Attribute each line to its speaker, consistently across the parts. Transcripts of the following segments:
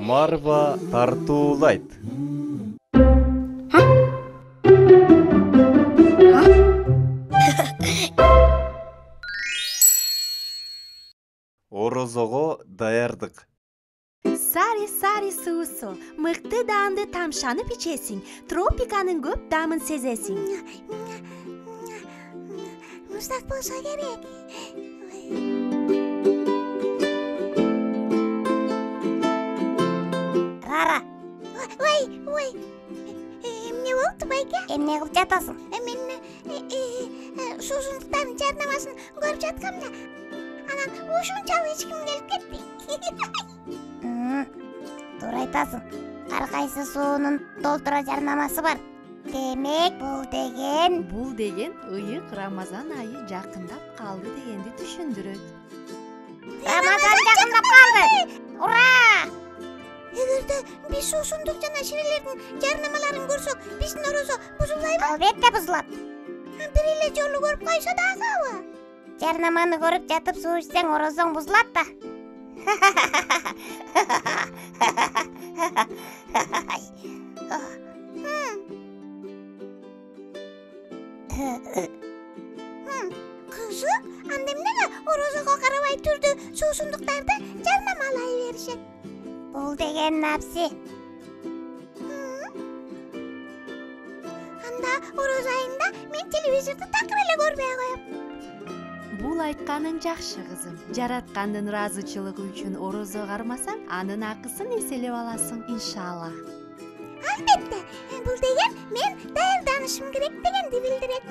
Speaker 1: Марва тартуулайт. Орозого даярдык.
Speaker 2: Сари суусу, мыкты даанды тамшанып ичесиң, тропиканын көп дамын сезесиң.
Speaker 3: Муздак болсо керек. Рара. Ой. Эмне болду, байке? Эмне кылып жатасың? Мен суусундуктардын жарнамасын көрүп жаткам да. Анан ушунчалык ичким келип кетти. Туура айтасың. Ар кайсы суунун толтура жарнамасы бар. Демек, бул деген
Speaker 2: ыйык Рамазан айы жакындап калды дегенди түшүндүрөт.
Speaker 3: Рамазан жакындап калды. Ура! Эгерде биз суусундук жана ширелердин жарнамаларын көрсөк, биздин орозо бузулбайбы? Албетте бузулат. Бир эле жолу көрүп койсо дагыбы? Жарнаманы көрүп жатып суу ичсең орозоң бузулат да. Кызык, анда эмнеге орозого карабай түрдүү суусундуктарды жарнамалай беришет? Бул деген напси. Анда орозо айында мен телевизорду такыр эле көрбөй коем.
Speaker 2: Бул айтканың жакшы кызым. Жараткандын ыраазычылыгы үчүн орозо кармасаң, анын акысын эселеп аласың, иншалла.
Speaker 3: Албетте, бул деген мен даярданышым керек дегенди билдирет.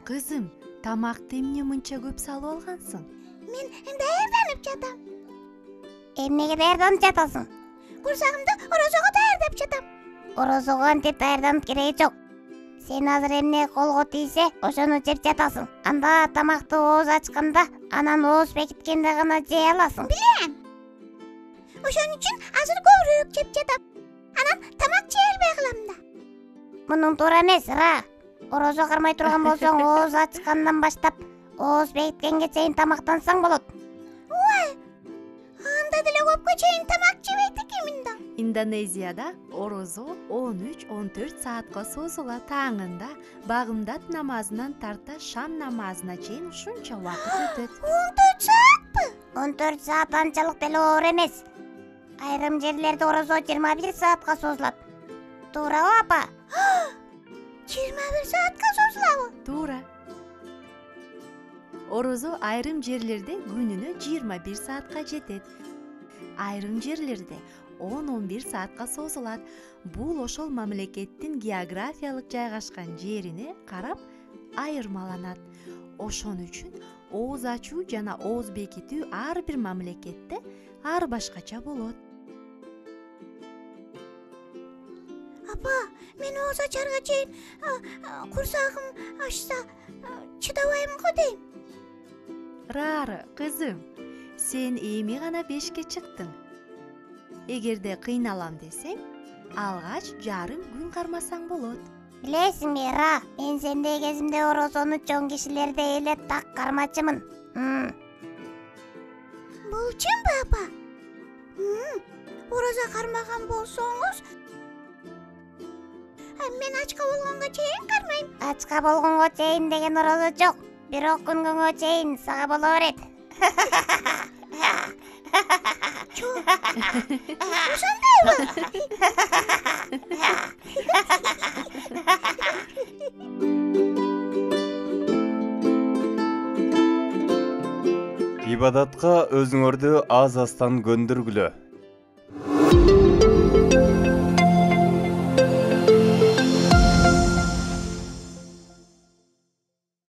Speaker 2: Кызым, тамакты эмне мынча көп салып алгансың?
Speaker 3: Мен даярданып жатам. Эмнеге даярданып жатасың? Курсагымды орозого даярдап жатам. Орозого антип даярданып кереги жок. Сен азыр эмне колго тийсе, ошону жеп жатасың. Анда тамакты ооз ачканда, анан ооз бекиткенде гана жей аласың. Билем. Ошон үчүн азыр көбүрөөк жеп жатам. Анан тамак жей албай калам да. Мунун туура эмес, Ра. Орозо кармай турган болсоң, ооз ачкандан баштап, ооз бекиткенге чейин тамактансаң болот. Ой, анда деле көпкө чейин тамак жебейт экенмин да.
Speaker 2: Индонезияда орозо 13-14 саатка созулат. Таңында багымдат намазынан тарта шам намазына чейин ушунча убакыт өтөт.
Speaker 3: 14 саатпы? 14 саат анчалык деле оор эмес. Айрым жерлерде орозо 21 саатка созулат. Туурабы, апа? 21 саатка созулабы?
Speaker 2: Туура. Орозо айрым жерлерде күнүнө 21 саатка жетет. Айрым жерлерде 10-11 саатка созулат. Бул ошол мамлекеттин географиялык жайгашкан жерине карап айырмаланат. Ошон үчүн ооз ачуу жана ооз бекитүү ар бир мамлекетте ар башкача болот.
Speaker 3: Апа, мен ооз ачарга чейин курсагым ачса чыдабайм го дейм.
Speaker 2: Рара, кызым, сен эми гана 5ке чыктың. Эгерде кыйналам десең, алгач жарым күн кармасаң болот.
Speaker 3: Билесиңби, Ра, мен сендей кезимде орозону чоң кишилердей эле так кармачымын. Бул чынбы, апа? Орозо кармаган болсоңуз, мен ачка болгонго чейин кармайм. Ачка болгонго чейин деген орозо жок. Бирок күнгөнгө чейин сага боло берет. Ошондойбу?
Speaker 1: Ибадатка өзүңөрдү аз-аздан көндүргүлө.